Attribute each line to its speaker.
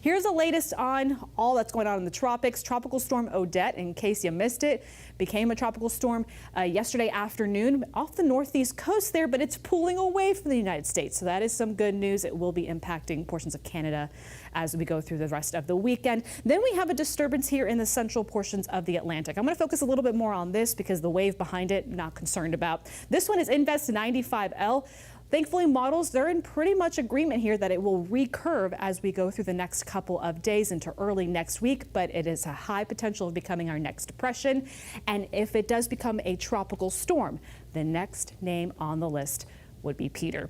Speaker 1: Here's the latest on all that's going on in the tropics. Tropical Storm Odette, in case you missed it, became a tropical storm yesterday afternoon off the northeast coast there, but it's pulling away from the United States. So that is some good news. It will be impacting portions of Canada as we go through the rest of the weekend. Then we have a disturbance here in the central portions of the Atlantic. I'm going to focus a little bit more on this because the wave behind it, not concerned about. This one is Invest 95L. Thankfully, models, they're in pretty much agreement here that it will recurve as we go through the next couple of days into early next week, but it is a high potential of becoming our next depression. And if it does become a tropical storm, the next name on the list would be Peter.